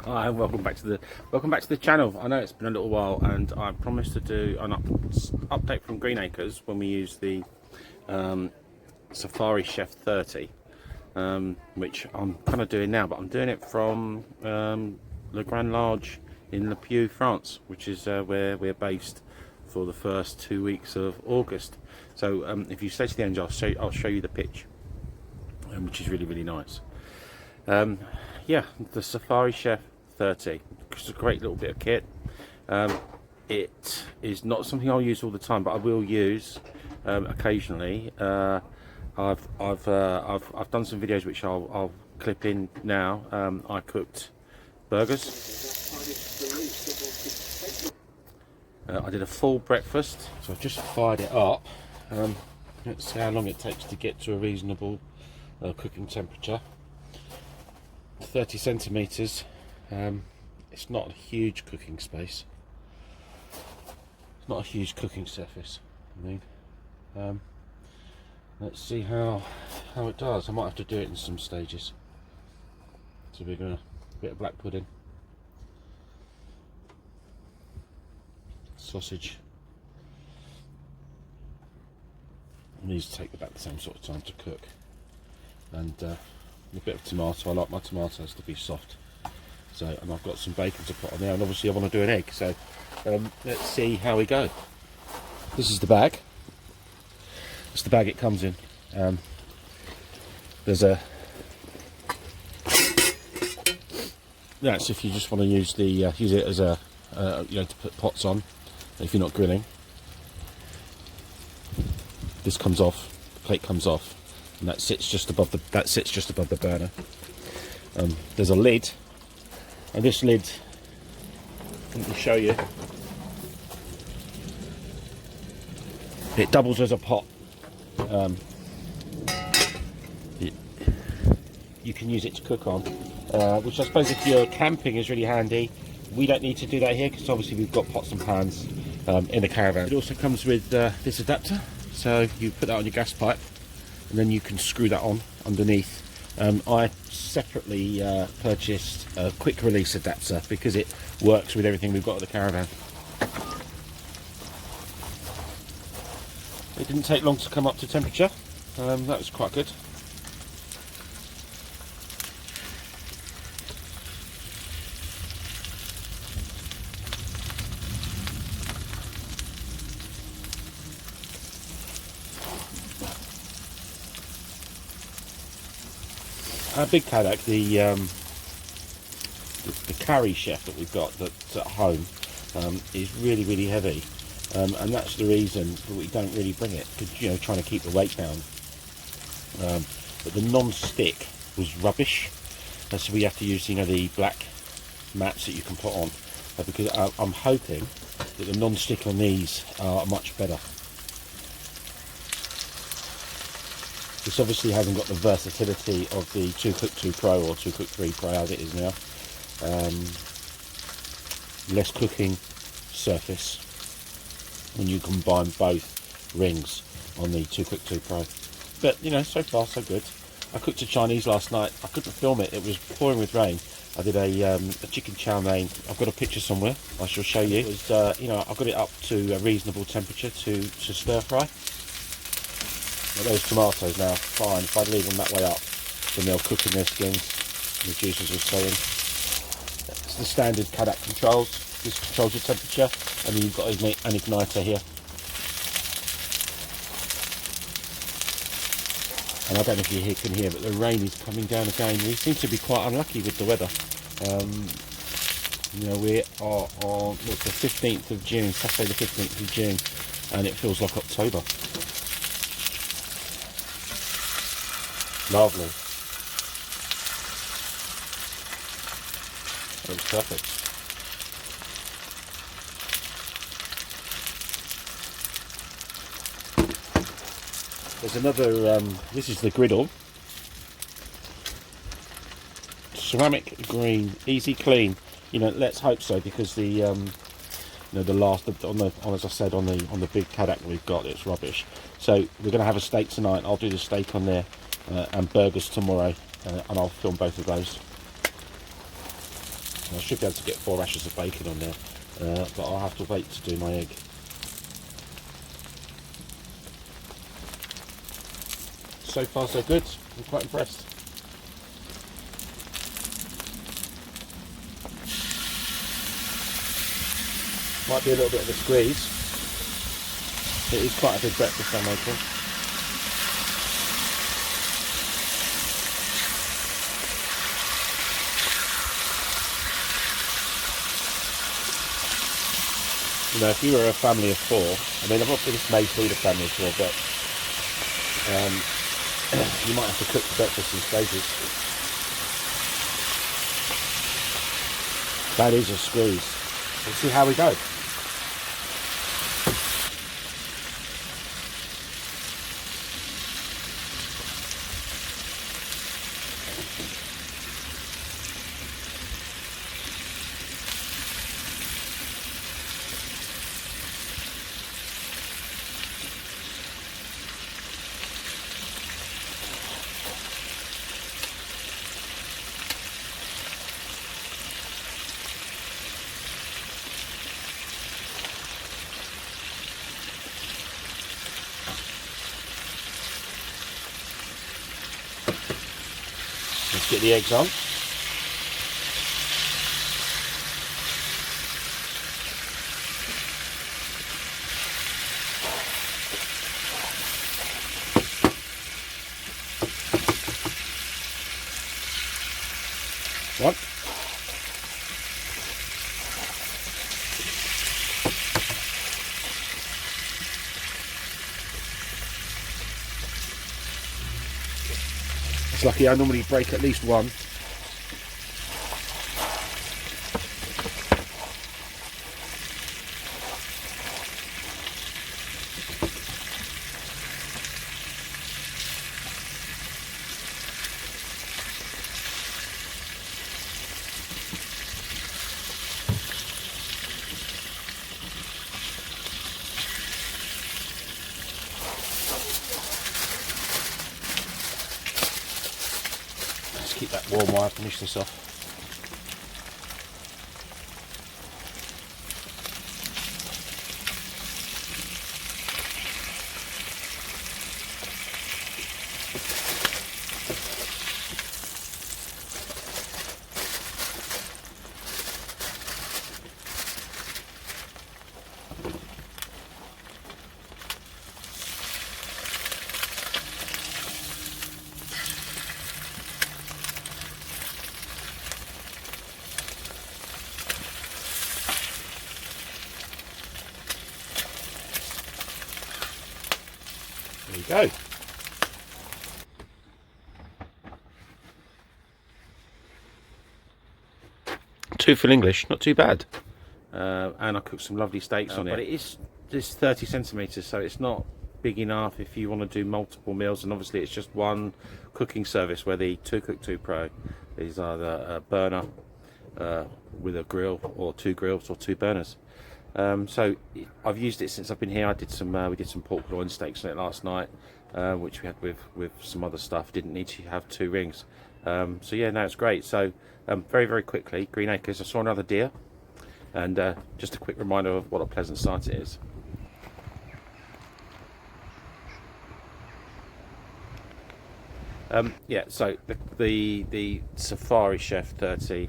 Hi, and welcome back to the channel. I know it's been a little while, and I promised to do an update from Greenacres when we use the Safari Chef 30, which I'm kind of doing now, but I'm doing it from Le Grand Large in Pieux, France, which is where we're based for the first 2 weeks of August. So if you stay to the end, I'll show you the pitch, which is really nice. Yeah, the Safari Chef 30. It's a great little bit of kit. It is not something I'll use all the time, but I will use occasionally. I've done some videos which I'll clip in now. I cooked burgers. I did a full breakfast, so I've just fired it up. Let's see how long it takes to get to a reasonable cooking temperature. 30 centimeters. It's not a huge cooking space. It's not a huge cooking surface. I mean, let's see how it does. I might have to do it in some stages. So we're gonna bit of black pudding, sausage. And these take about the same sort of time to cook, and a bit of tomato. I like my tomatoes to be soft. So, and I've got some bacon to put on there, and obviously I want to do an egg. So let's see how we go. This is the bag. It's the bag it comes in. There's a that's if you just want to use the use it as a to put pots on if you're not grilling. This comes off, the plate comes off, and that sits just above the burner. There's a lid, and this lid, let me show you. It doubles as a pot. You can use it to cook on, which I suppose if you're camping is really handy. We don't need to do that here because obviously we've got pots and pans in the caravan. It also comes with this adapter, so you put that on your gas pipe, and then you can screw that on underneath. I separately purchased a quick release adapter because it works with everything we've got at the caravan. It didn't take long to come up to temperature. That was quite good. Our big Cadac, the carry chef that we've got that's at home, is really heavy, and that's the reason that we don't really bring it, because trying to keep the weight down. But the non-stick was rubbish, so we have to use the black mats that you can put on, because I'm hoping that the non-stick on these are much better. This obviously hasn't got the versatility of the 2 Cook 2 Pro or 2 Cook 3 Pro as it is now. Less cooking surface when you combine both rings on the 2 Cook 2 Pro. But so far so good. I cooked a Chinese last night. I couldn't film it. It was pouring with rain. I did a chicken chow mein. I've got a picture somewhere. I shall show you. It was I got it up to a reasonable temperature to stir fry. Those tomatoes now, fine, if I leave them that way up, then they'll cook in their skins, the juices will stay in. It's the standard Cadac controls. This controls the temperature, and then you've got an igniter here. And I don't know if you can hear, but the rain is coming down again. We seem to be quite unlucky with the weather. We are on the 15th of June, Saturday the 15th of June, and it feels like October. Lovely. That was perfect. There's another, this is the griddle. Ceramic green, easy clean. Let's hope so, because the as I said, on the big Cadac we've got, it's rubbish. So we're going to have a steak tonight. I'll do the steak on there. And burgers tomorrow, and I'll film both of those. I should be able to get 4 rashers of bacon on there, but I'll have to wait to do my egg. So far so good, I'm quite impressed. Might be a little bit of a squeeze. It is quite a big breakfast I'm making. You know, if you were a family of 4, I mean, obviously this may feed a family of 4, but you might have to cook the breakfast in stages. That is a squeeze. Let's see how we go. Let's get the eggs on. What? It's lucky I normally break at least one. Keep that warm while I finish this off. There you go. Two full English, not too bad. And I cooked some lovely steaks on it. But it is just 30 centimetres, so it's not big enough if you want to do multiple meals. And obviously it's just one cooking service, where the 2Cook2 Pro is either a burner with a grill, or 2 grills, or 2 burners. So I've used it since I've been here. I did some we did some pork loin steaks on it last night, which we had with some other stuff. Didn't need to have 2 rings. So yeah, no, it's great. So very, very quickly, Green Acres, I saw another deer, and just a quick reminder of what a pleasant sight it is. Yeah, so the Safari Chef 30,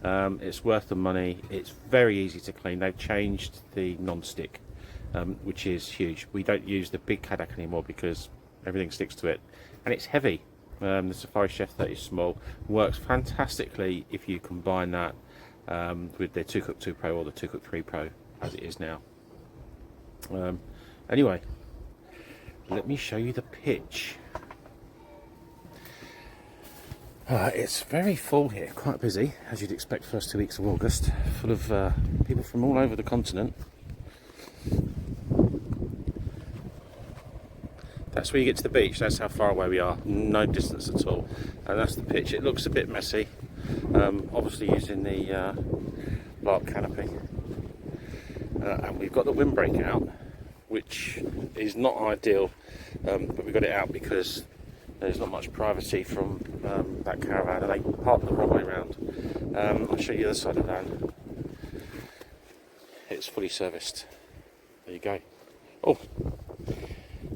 it's worth the money. It's very easy to clean. They've changed the non-stick, which is huge. We don't use the big Cadac anymore because everything sticks to it, and it's heavy. The Safari Chef 30 is small, works fantastically if you combine that with the 2Cook2 Pro or the 2Cook3 Pro as it is now. Anyway, let me show you the pitch. It's very full here, quite busy, as you'd expect first 2 weeks of August, full of people from all over the continent. That's where you get to the beach. That's how far away we are, no distance at all. And that's the pitch. It looks a bit messy, obviously using the lark canopy. And we've got the windbreak out, which is not ideal, but we got it out because there's not much privacy from that caravan, and they parked the wrong way around. I'll show you the other side of the van. It's fully serviced. There you go. Oh,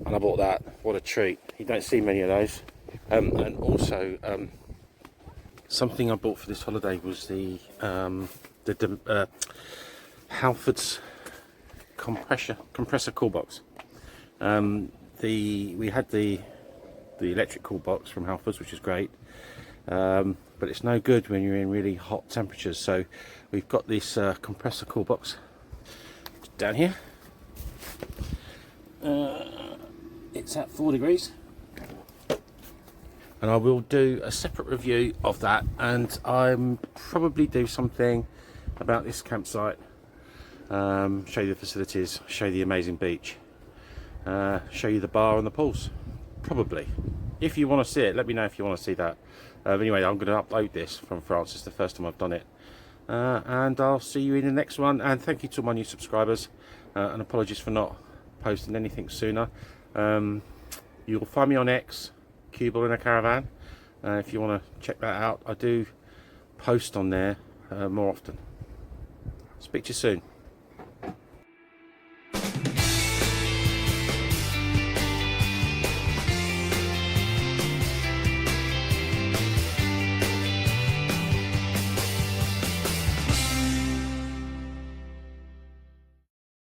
and I bought that. What a treat. You don't see many of those. And also, something I bought for this holiday was the Halford's compressor cool box. We had the electric cool box from Halford's, which is great, but it's no good when you're in really hot temperatures. So we've got this compressor cool box down here. It's at 4 degrees, and I will do a separate review of that, and I'm probably do something about this campsite, show you the facilities, show you the amazing beach, show you the bar and the pools, probably. If you want to see it, let me know if you want to see that. Anyway, I'm going to upload this from France. It's the first time I've done it, and I'll see you in the next one. And thank you to my new subscribers, and apologies for not posting anything sooner. You'll find me on X, Cubal in a Caravan, if you want to check that out. I do post on there more often. Speak to you soon.